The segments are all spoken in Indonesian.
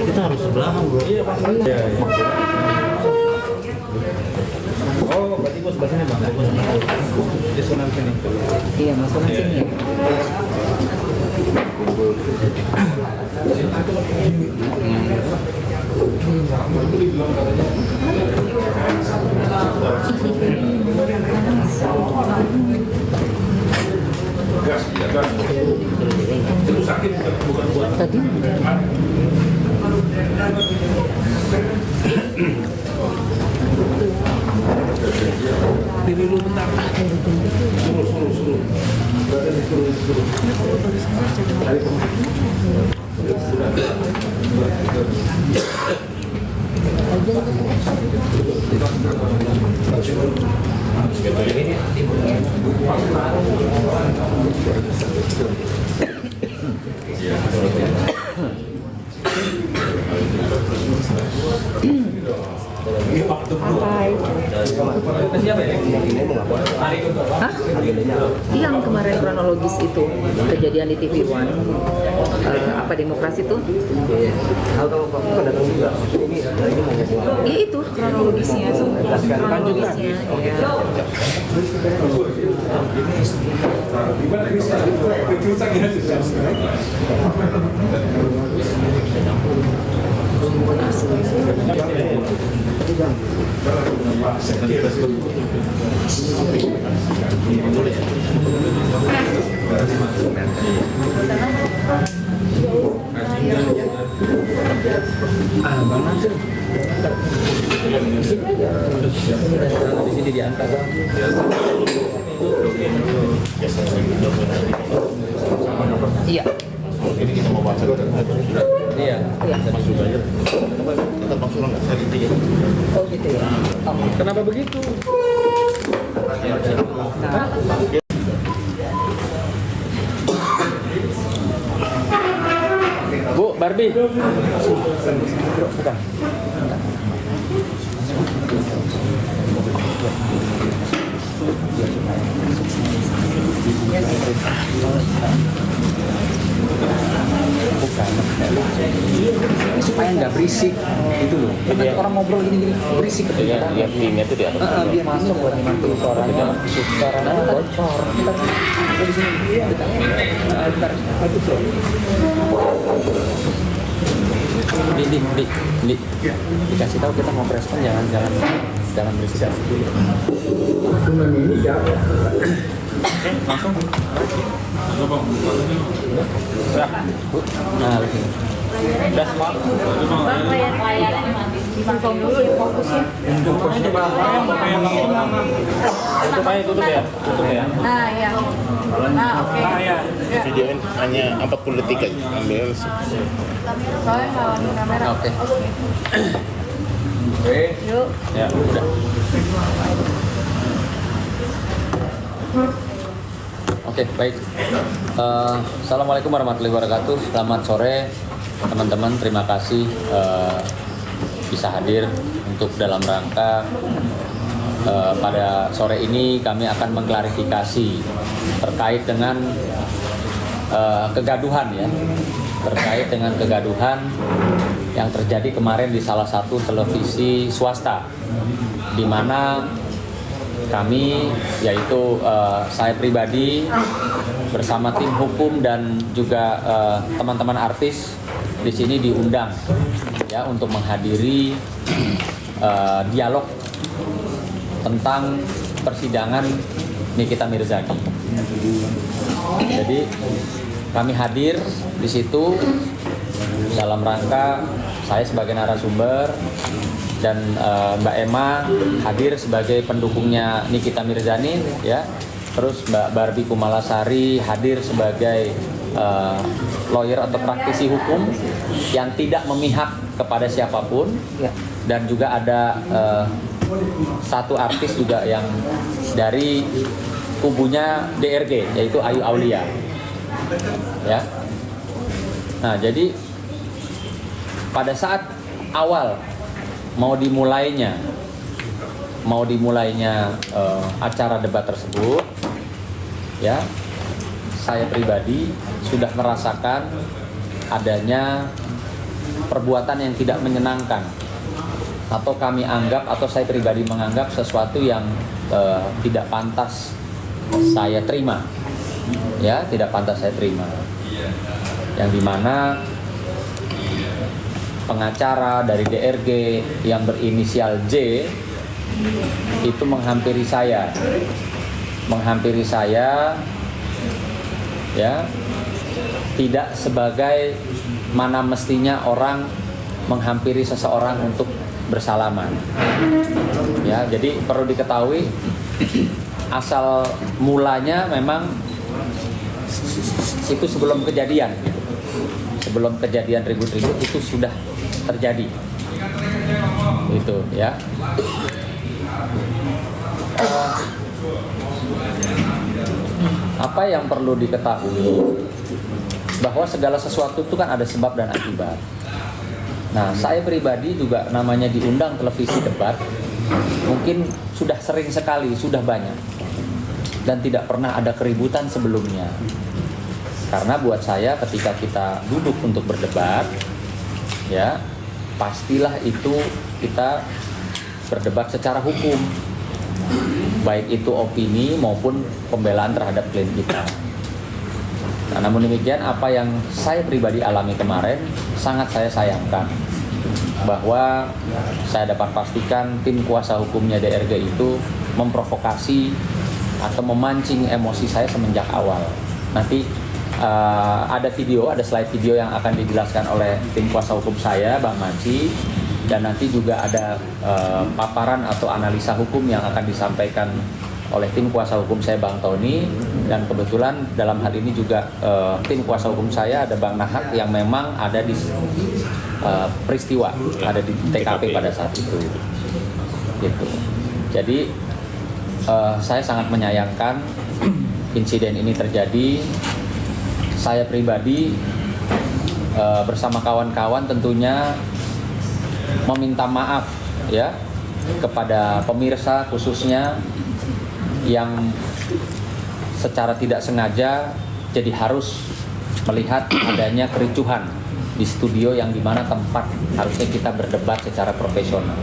Kita harus sebelahan bro. Iya Pak. Iya. Oh, berarti bos sebelah sini Bang. Di sono sini. Iya, masuk sini ya. Tadi Diri lu bentar. Suruh. Hah? Yang kemarin kronologis itu kejadian di TV One, apa demokrasi tuh? Iya itu kronologisnya, kronologisnya. Ya. Bang Nasir. Di sini diangkat. Iya. Ini kita mau baca. Iya. Masuk aja. Kita masuk nggak saya gitu ya. Oh gitu ya. Oh. Kenapa begitu? Nah, Bu, Barbie. Bukan. Supaya nggak berisik gitu loh. Nanti orang ngobrol gini-gini berisik. Iya, timnya itu di atas. Dia masuk buat dibantu suaranya bocor. Kita di sini. Bentar. Di. Dikasih tahu kita mau respon jangan berisik dulu. Langsung. Nah, begini. Udah semua. Layar fokus ya. Tutup ya. Nah ya. Nah oke. Videoin hanya 40 detik aja. Ambil. Soalnya kalau di kamera. Oke. Yuk. Ya, udah. Oke, baik. Assalamualaikum warahmatullahi wabarakatuh. Selamat sore, teman-teman. Terima kasih bisa hadir untuk dalam rangka pada sore ini kami akan mengklarifikasi terkait dengan kegaduhan ya, terkait dengan kegaduhan yang terjadi kemarin di salah satu televisi swasta, di mana kami, yaitu saya pribadi bersama tim hukum dan juga teman-teman artis di sini diundang ya untuk menghadiri dialog tentang persidangan Nikita Mirzani. Jadi kami hadir di situ dalam rangka saya sebagai narasumber dan Mbak Emma hadir sebagai pendukungnya Nikita Mirzani ya. Terus Mbak Barbie Kumalasari hadir sebagai lawyer atau praktisi hukum yang tidak memihak kepada siapapun ya. Dan juga ada satu artis juga yang dari kubunya DRG yaitu Ayu Aulia ya. Nah, jadi pada saat awal mau dimulainya acara debat tersebut ya, saya pribadi sudah merasakan adanya perbuatan yang tidak menyenangkan, atau kami anggap, atau saya pribadi menganggap sesuatu yang tidak pantas saya terima, ya, tidak pantas saya terima, yang dimana pengacara dari DRG yang berinisial J itu menghampiri saya, ya, tidak sebagai mana mestinya orang menghampiri seseorang untuk bersalaman, ya. Jadi perlu diketahui asal mulanya memang itu sebelum kejadian ribut-ribut itu sudah terjadi, itu ya. Apa yang perlu diketahui bahwa segala sesuatu itu kan ada sebab dan akibat. Nah, saya pribadi juga namanya diundang televisi debat, mungkin sudah sering sekali, sudah banyak, dan tidak pernah ada keributan sebelumnya. Karena buat saya ketika kita duduk untuk berdebat, ya, pastilah itu kita berdebat secara hukum, baik itu opini maupun pembelaan terhadap klien kita. Nah, namun demikian apa yang saya pribadi alami kemarin sangat saya sayangkan, bahwa saya dapat pastikan tim kuasa hukumnya DRG itu memprovokasi atau memancing emosi saya semenjak awal. Nanti ada slide video yang akan dijelaskan oleh tim kuasa hukum saya, Bang Maci, dan nanti juga ada paparan atau analisa hukum yang akan disampaikan oleh tim kuasa hukum saya, Bang Tony, dan kebetulan dalam hal ini juga tim kuasa hukum saya ada Bang Nahak yang memang ada di peristiwa, ada di TKP pada saat itu, gitu. Jadi saya sangat menyayangkan insiden ini terjadi. Saya pribadi bersama kawan-kawan tentunya meminta maaf, ya, kepada pemirsa khususnya yang secara tidak sengaja jadi harus melihat adanya kericuhan di studio yang dimana tempat harusnya kita berdebat secara profesional.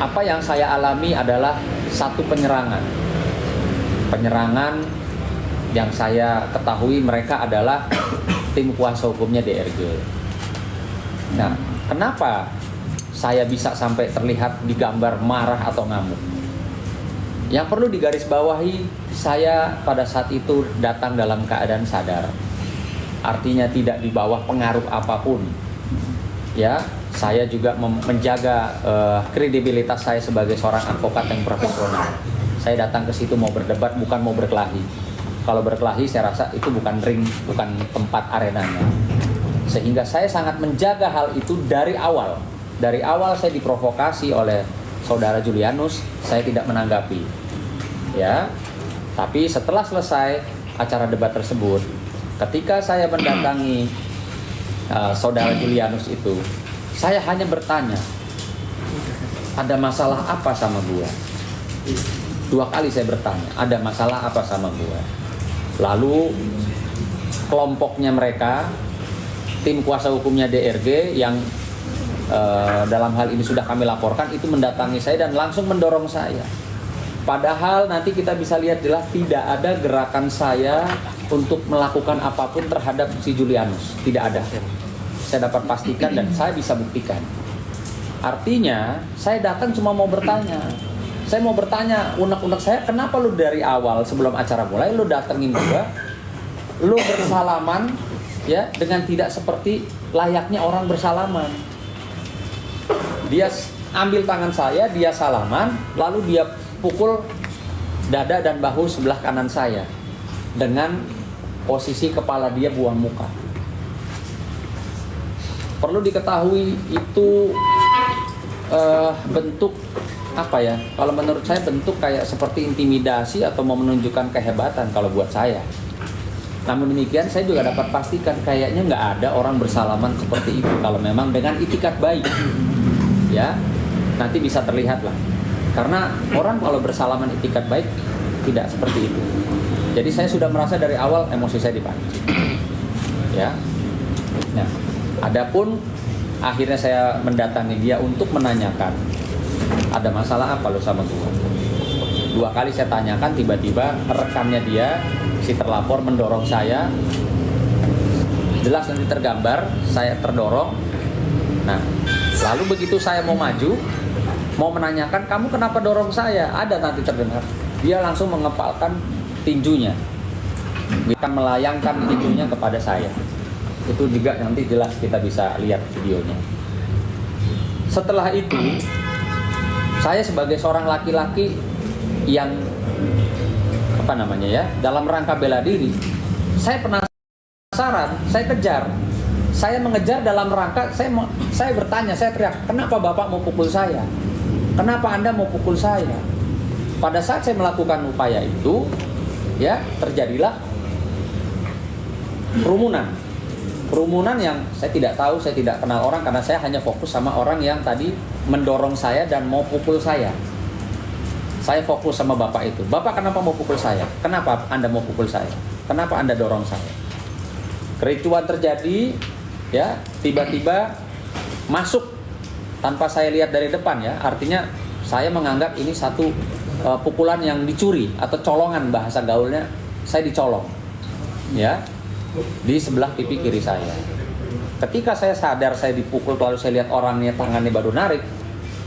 Apa yang saya alami adalah satu penyerangan yang saya ketahui mereka adalah tim kuasa hukumnya DRG. Nah, kenapa saya bisa sampai terlihat di gambar marah atau ngamuk? Yang perlu digarisbawahi, saya pada saat itu datang dalam keadaan sadar. Artinya tidak di bawah pengaruh apapun. Ya, saya juga menjaga kredibilitas saya sebagai seorang advokat yang profesional. Saya datang ke situ mau berdebat, bukan mau berkelahi. Kalau berkelahi saya rasa itu bukan ring, bukan tempat arenanya. Sehingga saya sangat menjaga hal itu dari awal. Dari awal saya diprovokasi oleh saudara Julianus, saya tidak menanggapi. Ya. Tapi setelah selesai acara debat tersebut, ketika saya mendatangi saudara Julianus itu, saya hanya bertanya, ada masalah apa sama gua? 2 kali saya bertanya, ada masalah apa sama gua? Lalu kelompoknya mereka, tim kuasa hukumnya DRG yang dalam hal ini sudah kami laporkan, itu mendatangi saya dan langsung mendorong saya. Padahal nanti kita bisa lihat jelas tidak ada gerakan saya untuk melakukan apapun terhadap si Julianus, tidak ada. Saya dapat pastikan dan saya bisa buktikan. Artinya saya datang cuma mau bertanya. Saya mau bertanya, unek-unek saya, kenapa lu dari awal sebelum acara mulai lu datengin gua, lu bersalaman, ya, dengan tidak seperti layaknya orang bersalaman. Dia ambil tangan saya, dia salaman, lalu dia pukul dada dan bahu sebelah kanan saya dengan posisi kepala dia buang muka. Perlu diketahui itu bentuk apa ya? Kalau menurut saya bentuk kayak seperti intimidasi atau mau menunjukkan kehebatan kalau buat saya. Namun demikian saya juga dapat pastikan kayaknya nggak ada orang bersalaman seperti itu kalau memang dengan itikat baik. Ya, nanti bisa terlihat lah. Karena orang kalau bersalaman itikat baik tidak seperti itu. Jadi saya sudah merasa dari awal emosi saya dipancing. Ya. Nah, adapun akhirnya saya mendatangi dia untuk menanyakan ada masalah apa lo sama gue. 2 kali saya tanyakan, tiba-tiba rekannya dia, si terlapor mendorong saya. Jelas nanti tergambar, saya terdorong. Nah, lalu begitu saya mau maju, mau menanyakan, kamu kenapa dorong saya? Ada nanti terdengar. Dia langsung mengepalkan tinjunya. Bisa melayangkan tinjunya kepada saya. Itu juga nanti jelas kita bisa lihat videonya. Setelah itu, saya sebagai seorang laki-laki yang dalam rangka bela diri, saya penasaran, saya kejar, saya mengejar dalam rangka, saya bertanya, saya teriak, kenapa Bapak mau pukul saya? Kenapa Anda mau pukul saya? Pada saat saya melakukan upaya itu, ya terjadilah kerumunan yang saya tidak tahu, saya tidak kenal orang karena saya hanya fokus sama orang yang tadi mendorong saya dan mau pukul saya. Saya fokus sama bapak itu. Bapak kenapa mau pukul saya? Kenapa Anda mau pukul saya? Kenapa Anda dorong saya? Kericuan terjadi, ya tiba-tiba masuk tanpa saya lihat dari depan ya. Artinya saya menganggap ini satu pukulan yang dicuri atau colongan, bahasa gaulnya saya dicolong, ya di sebelah pipi kiri saya. Ketika saya sadar saya dipukul, lalu saya lihat orangnya tangannya baru narik,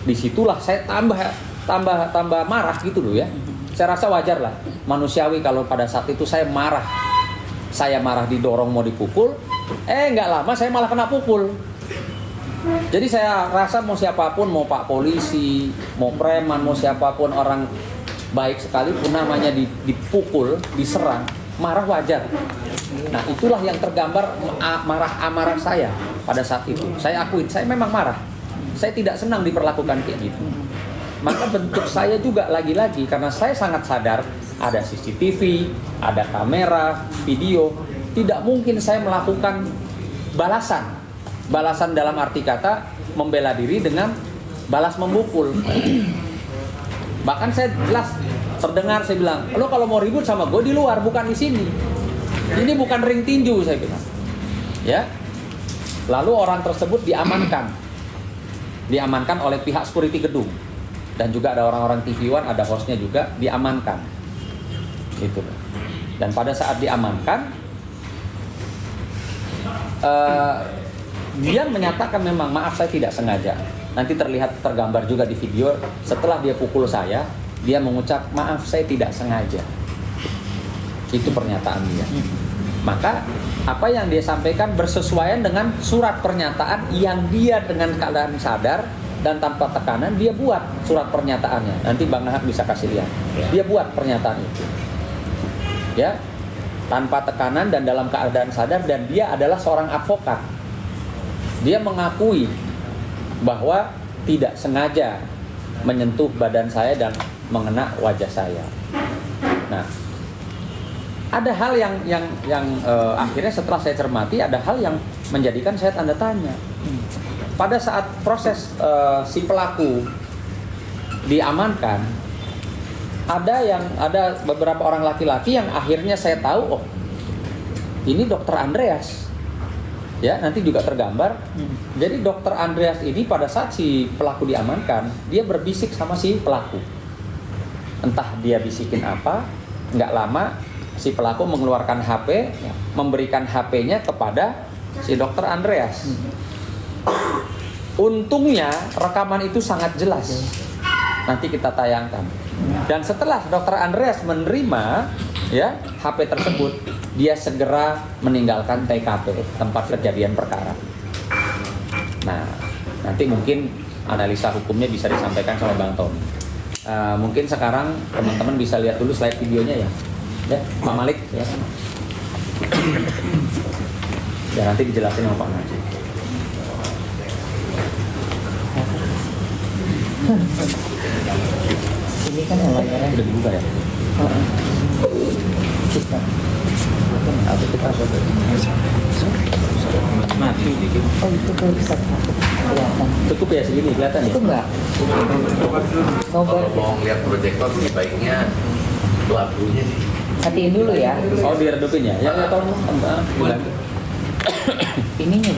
disitulah saya tambah marah gitu loh ya. Saya rasa wajar lah, manusiawi kalau pada saat itu saya marah didorong mau dipukul, nggak lama saya malah kena pukul. Jadi saya rasa mau siapapun, mau Pak Polisi, mau preman, mau siapapun orang baik sekalipun namanya dipukul, diserang, marah wajar. Nah itulah yang tergambar amarah saya pada saat itu. Saya akuin, saya memang marah. Saya tidak senang diperlakukan kayak gitu. Maka bentuk saya juga lagi-lagi karena saya sangat sadar ada CCTV, ada kamera, video. Tidak mungkin saya melakukan balasan. Balasan dalam arti kata membela diri dengan balas memukul. Bahkan saya jelas terdengar saya bilang, lo kalau mau ribut sama gue di luar, bukan di sini. Ini bukan ring tinju, saya bilang. Ya. Lalu orang tersebut diamankan oleh pihak security gedung. Dan juga ada orang-orang TV One, ada hostnya juga diamankan. Gitu. Dan pada saat diamankan, dia menyatakan memang maaf saya tidak sengaja. Nanti terlihat tergambar juga di video setelah dia pukul saya, dia mengucap maaf saya tidak sengaja. Itu pernyataan dia. Maka apa yang dia sampaikan bersesuaian dengan surat pernyataan yang dia dengan keadaan sadar dan tanpa tekanan dia buat surat pernyataannya. Nanti Bang Nahak bisa kasih lihat. Dia buat pernyataan itu. Ya. Tanpa tekanan dan dalam keadaan sadar, dan dia adalah seorang advokat. Dia mengakui bahwa tidak sengaja menyentuh badan saya dan mengena wajah saya. Nah, ada hal yang akhirnya setelah saya cermati, ada hal yang menjadikan saya tanda tanya. Pada saat proses si pelaku diamankan, ada beberapa orang laki-laki yang akhirnya saya tahu, oh ini Dokter Andreas. Ya, nanti juga tergambar. Jadi Dokter Andreas ini pada saat si pelaku diamankan, dia berbisik sama si pelaku. Entah dia bisikin apa, nggak lama si pelaku mengeluarkan HP, memberikan HP-nya kepada si Dokter Andreas. Untungnya rekaman itu sangat jelas. Nanti kita tayangkan. Dan setelah Dokter Andreas menerima ya HP tersebut, dia segera meninggalkan TKP, tempat kejadian perkara. Nah, nanti mungkin analisa hukumnya bisa disampaikan sama Bang Tommy. Mungkin sekarang teman-teman bisa lihat dulu slide videonya ya. Ya, Pak Malik ya. Ya nanti dijelasin sama Pak Najib. Ini kan layarnya Udah dibuka ya? kita. Atau kita Mati dikit. oh itu tuh bisa kelihatan. Cukup ya segini kelihatan ya? Itu enggak. Kalau mau ngeliat proyektor sih baiknya Matiin dulu ya. Oh, diredupin ya? Ya, tolong. Ininya